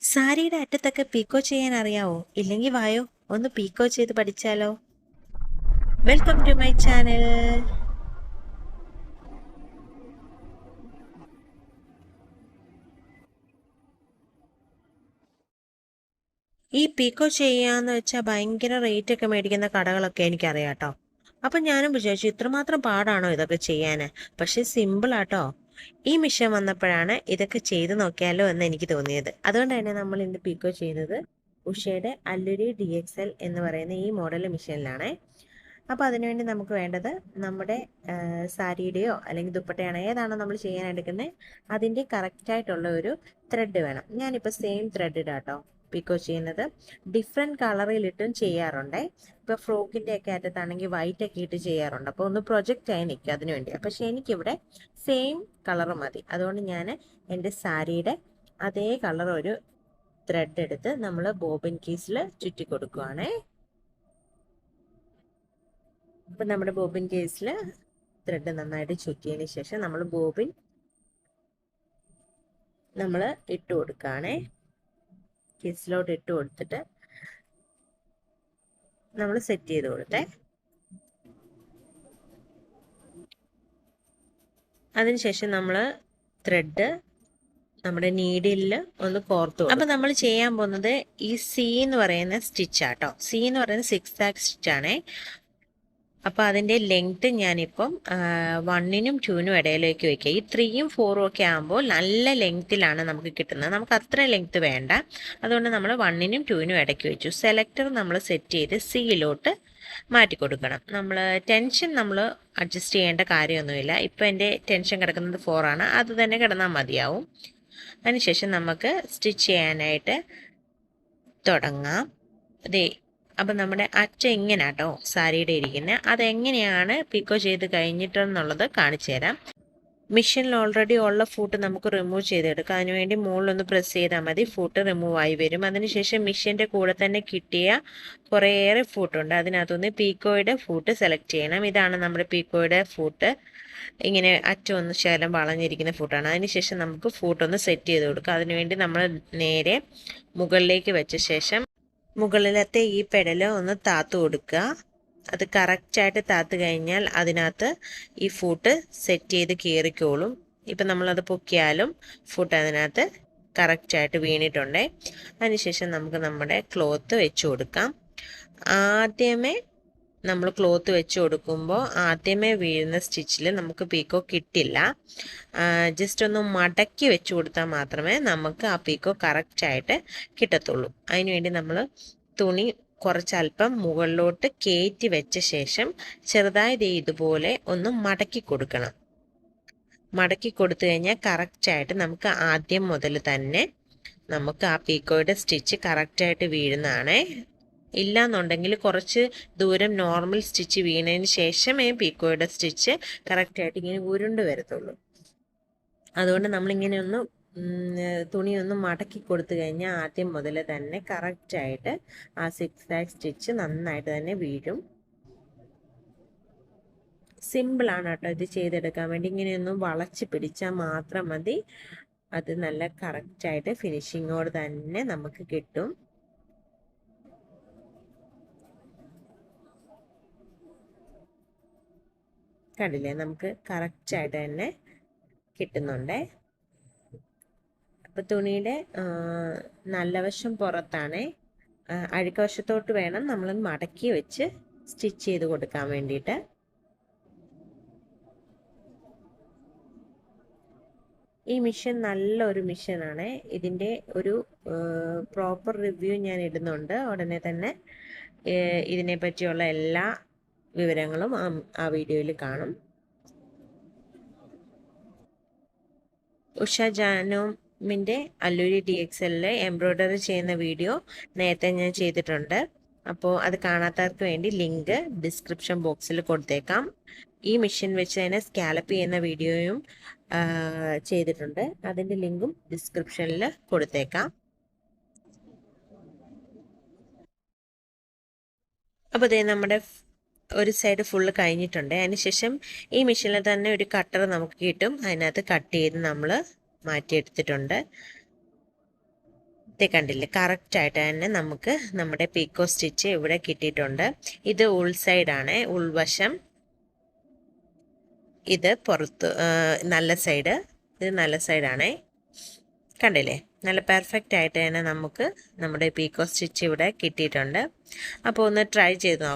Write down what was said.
സാരിയുടെ അറ്റത്തൊക്കെ പീക്കോ ചെയ്യാൻ അറിയാവോ? ഇല്ലെങ്കിൽ വായോ ഒന്ന് പീക്കോ ചെയ്ത് പഠിച്ചാലോ? Welcome to my channel. ഈ പീക്കോ ചെയ്യാന്ന് വെച്ചാൽ ഭയങ്കര റേറ്റ് ഒക്കെ മേടിക്കുന്ന കടകളൊക്കെ എനിക്കറിയാം കേട്ടോ. അപ്പം ഞാനും വിചാരിച്ചു ഇത്രമാത്രം പാടാണോ ഇതൊക്കെ ചെയ്യാൻ? പക്ഷെ സിമ്പിളാട്ടോ. ഈ മിഷൻ വന്നപ്പോഴാണ് ഇതൊക്കെ ചെയ്ത് നോക്കിയാലോ എന്ന് എനിക്ക് തോന്നിയത്. അതുകൊണ്ട് തന്നെ നമ്മൾ ഇന്ന് പീക്കോ ചെയ്യുന്നത് ഉഷയുടെ അല്ലുരി DXL എന്ന് പറയുന്ന ഈ മോഡൽ മിഷനിലാണ്. അപ്പോൾ അതിനുവേണ്ടി നമുക്ക് വേണ്ടത് നമ്മുടെ സാരിയുടെയോ അല്ലെങ്കിൽ ദുപ്പട്ടയാണോ ഏതാണോ നമ്മൾ ചെയ്യാൻ എടുക്കുന്നത് അതിൻ്റെ കറക്റ്റായിട്ടുള്ള ഒരു ത്രെഡ് വേണം. ഞാനിപ്പോൾ സെയിം ത്രെഡ് ഇടാം കേട്ടോ. പീക്കോ ചെയ്യുന്നത് ഡിഫറെൻറ്റ് കളറിലിട്ടും ചെയ്യാറുണ്ട്. ഇപ്പോൾ ഫ്രോക്കിൻ്റെ ഒക്കെ അറ്റത്താണെങ്കിൽ വൈറ്റ് ഒക്കെ ഇട്ട് ചെയ്യാറുണ്ട്. അപ്പോൾ ഒന്ന് പ്രൊജക്റ്റ് ആയി നിൽക്കും അതിനു വേണ്ടിയാണ്. പക്ഷേ എനിക്കിവിടെ സെയിം കളർ മതി. അതുകൊണ്ട് ഞാൻ എൻ്റെ സാരിയുടെ അതേ കളർ ഒരു ത്രെഡ് എടുത്ത് നമ്മൾ ബോബിൻ കേസിൽ ചുറ്റി കൊടുക്കുവാണേ. അപ്പം നമ്മുടെ ബോബിൻ കേസിൽ ത്രെഡ് നന്നായിട്ട് ചുറ്റിയതിന് ശേഷം നമ്മൾ ബോബിൻ ഇട്ട് കൊടുക്കുകയാണേ. കേസിലോട്ട് ഇട്ട് കൊടുത്തിട്ട് നമ്മൾ സെറ്റ് ചെയ്ത് കൊടുത്തേ. അതിനുശേഷം നമ്മൾ ത്രെഡ് നമ്മുടെ നീഡിലിൽ ഒന്ന് കോർത്ത് കൊടുക്കും. അപ്പം നമ്മൾ ചെയ്യാൻ പോകുന്നത് ഈ സി എന്ന് പറയുന്ന സ്റ്റിച്ചാട്ടോ. സി എന്ന് പറയുന്ന 6 ആക്ക് സ്റ്റിച്ചാണേ. അപ്പോൾ അതിൻ്റെ ലെങ്ത്ത് ഞാനിപ്പം 1നും 2നും ഇടയിലേക്ക് വയ്ക്കുക. ഈ 3യും 4യും ഒക്കെ ആകുമ്പോൾ നല്ല ലെങ്ത്തിലാണ് നമുക്ക് കിട്ടുന്നത്. നമുക്ക് അത്ര ലെങ്ത്ത് വേണ്ട. അതുകൊണ്ട് നമ്മൾ 1നും 2നും ഇടയ്ക്ക് വെച്ചു. സെലക്ടർ നമ്മൾ സെറ്റ് ചെയ്ത് സിയിലോട്ട് മാറ്റി കൊടുക്കണം. ടെൻഷൻ നമ്മൾ അഡ്ജസ്റ്റ് ചെയ്യേണ്ട കാര്യമൊന്നുമില്ല. ഇപ്പോൾ എൻ്റെ ടെൻഷൻ കിടക്കുന്നത് 4 ആണ്. അത് തന്നെ കിടന്നാൽ മതിയാവും. അതിനുശേഷം നമുക്ക് സ്റ്റിച്ച് ചെയ്യാനായിട്ട് തുടങ്ങാം. അതേ, അപ്പം നമ്മുടെ അറ്റം ഇങ്ങനെയാട്ടോ സാരിയുടെ ഇരിക്കുന്നത്. അതെങ്ങനെയാണ് പീക്കോ ചെയ്ത് കഴിഞ്ഞിട്ടെന്നുള്ളത് കാണിച്ചു തരാം. മെഷീനിൽ ഓൾറെഡി ഉള്ള ഫൂട്ട് നമുക്ക് റിമൂവ് ചെയ്തെടുക്കാം. അതിനുവേണ്ടി മുകളിലൊന്ന് പ്രസ് ചെയ്താൽ മതി, ഫൂട്ട് റിമൂവ് ആയി വരും. അതിനുശേഷം മെഷീൻ്റെ കൂടെ തന്നെ കിട്ടിയ കുറേയേറെ ഫൂട്ടുണ്ട്. അതിനകത്തുനിന്ന് പീക്കോയുടെ ഫൂട്ട് സെലക്ട് ചെയ്യണം. ഇതാണ് നമ്മുടെ പീക്കോയുടെ ഫൂട്ട്. ഇങ്ങനെ അറ്റം ഒന്ന് ശകലം വളഞ്ഞിരിക്കുന്ന ഫൂട്ടാണ്. അതിനുശേഷം നമുക്ക് ഫൂട്ടൊന്ന് സെറ്റ് ചെയ്ത് കൊടുക്കാം. അതിനുവേണ്ടി നമ്മൾ നേരെ മുകളിലേക്ക് വെച്ച ശേഷം മുകളിലത്തെ ഈ പെഡൽ ഒന്ന് താത്തു കൊടുക്കുക. അത് കറക്റ്റായിട്ട് താത്ത് കഴിഞ്ഞാൽ അതിനകത്ത് ഈ ഫൂട്ട് സെറ്റ് ചെയ്ത് കയറിക്കോളും. ഇപ്പം നമ്മളത് പൊക്കിയാലും ഫൂട്ട് അതിനകത്ത് കറക്റ്റായിട്ട് വീണിട്ടുണ്ട്. അതിനുശേഷം നമുക്ക് നമ്മുടെ ക്ലോത്ത് വെച്ച് കൊടുക്കാം. ആദ്യമേ നമ്മൾ ക്ലോത്ത് വെച്ച് കൊടുക്കുമ്പോൾ ആദ്യമേ വീഴുന്ന സ്റ്റിച്ചിൽ നമുക്ക് പീക്കോ കിട്ടില്ല. ജസ്റ്റ് ഒന്ന് മടക്കി വെച്ച് കൊടുത്താൽ മാത്രമേ നമുക്ക് ആ പീക്കോ കറക്റ്റായിട്ട് കിട്ടത്തുള്ളൂ. അതിനുവേണ്ടി നമ്മൾ തുണി കുറച്ചല്പം മുകളിലോട്ട് കയറ്റി വെച്ച ശേഷം ചെറുതായി ഇതുപോലെ ഒന്ന് മടക്കി കൊടുക്കണം. മടക്കി കൊടുത്തു കഴിഞ്ഞാൽ കറക്റ്റായിട്ട് നമുക്ക് ആദ്യം മുതൽ തന്നെ നമുക്ക് ആ പീക്കോയുടെ സ്റ്റിച്ച് കറക്റ്റായിട്ട് വീഴുന്നതാണേ. ഇല്ലാന്നുണ്ടെങ്കിൽ കുറച്ച് ദൂരം നോർമൽ സ്റ്റിച്ച് വീണതിന് ശേഷമേ പീക്കോയുടെ സ്റ്റിച്ച് കറക്റ്റായിട്ട് ഇങ്ങനെ ഉരുണ്ട് വരത്തുള്ളൂ. അതുകൊണ്ട് നമ്മളിങ്ങനെ ഒന്ന് തുണിയൊന്ന് മടക്കി കൊടുത്തു കഴിഞ്ഞാൽ ആദ്യം മുതൽ തന്നെ കറക്റ്റായിട്ട് ആ 6 ആക്ക് സ്റ്റിച്ച് നന്നായിട്ട് തന്നെ വീഴും. സിമ്പിളാണ് കേട്ടോ ഇത് ചെയ്തെടുക്കാൻ വേണ്ടി. ഇങ്ങനെയൊന്ന് വളച്ച് പിടിച്ചാൽ മാത്രം മതി. അത് നല്ല കറക്റ്റായിട്ട് ഫിനിഷിങ്ങോട് തന്നെ നമുക്ക് കിട്ടും. കണ്ടില്ലേ, നമുക്ക് കറക്റ്റായിട്ട് തന്നെ കിട്ടുന്നുണ്ട്. അപ്പോൾ തുണിയുടെ നല്ല വശം പുറത്താണ്. അഴുക്ക വശത്തോട്ട് വേണം നമ്മൾ മടക്കി വെച്ച് സ്റ്റിച്ച് ചെയ്ത് കൊടുക്കാൻ വേണ്ടിയിട്ട്. ഈ മിഷൻ നല്ലൊരു മിഷനാണ്. ഇതിൻ്റെ ഒരു പ്രോപ്പർ റിവ്യൂ ഞാൻ ഇടുന്നുണ്ട്. ഉടനെ തന്നെ ഇതിനെ പറ്റിയുള്ള എല്ലാ വിവരങ്ങളും ആ വീഡിയോയിൽ കാണും. ഉഷ ജാനോമിൻ്റെ അല്ലുരി DXL എംബ്രോയ്ഡറി ചെയ്യുന്ന വീഡിയോ നേരത്തെ ഞാൻ ചെയ്തിട്ടുണ്ട്. അപ്പോൾ അത് കാണാത്തവർക്ക് വേണ്ടി ലിങ്ക് ഡിസ്ക്രിപ്ഷൻ ബോക്സിൽ കൊടുത്തേക്കാം. ഈ മെഷീൻ വെച്ച് തന്നെ സ്കാലപ്പ് ചെയ്യുന്ന വീഡിയോയും ചെയ്തിട്ടുണ്ട്. അതിൻ്റെ ലിങ്കും ഡിസ്ക്രിപ്ഷനിൽ കൊടുത്തേക്കാം. അപ്പോൾ അതേ നമ്മുടെ ഒരു സൈഡ് ഫുള്ള് കഴിഞ്ഞിട്ടുണ്ട്. അതിനുശേഷം ഈ മെഷീനിൽ തന്നെ ഒരു കട്ടർ നമുക്ക് കിട്ടും. അതിനകത്ത് കട്ട് ചെയ്ത് നമ്മൾ മാറ്റിയെടുത്തിട്ടുണ്ട്. ഇത് കണ്ടില്ലേ, കറക്റ്റായിട്ട് തന്നെ നമുക്ക് നമ്മുടെ പീക്കോ സ്റ്റിച്ച് ഇവിടെ കിട്ടിയിട്ടുണ്ട്. ഇത് ഉൾസൈഡാണ്, ഉൾവശം. ഇത് പുറത്ത് നല്ല സൈഡ്, ഇത് നല്ല സൈഡാണേ. കണ്ടില്ലേ, നല്ല പെർഫെക്റ്റ് ആയിട്ട് തന്നെ നമുക്ക് നമ്മുടെ പീക്കോ സ്റ്റിച്ച് ഇവിടെ കിട്ടിയിട്ടുണ്ട്. അപ്പോൾ ഒന്ന് ട്രൈ ചെയ്ത് നോക്കാം.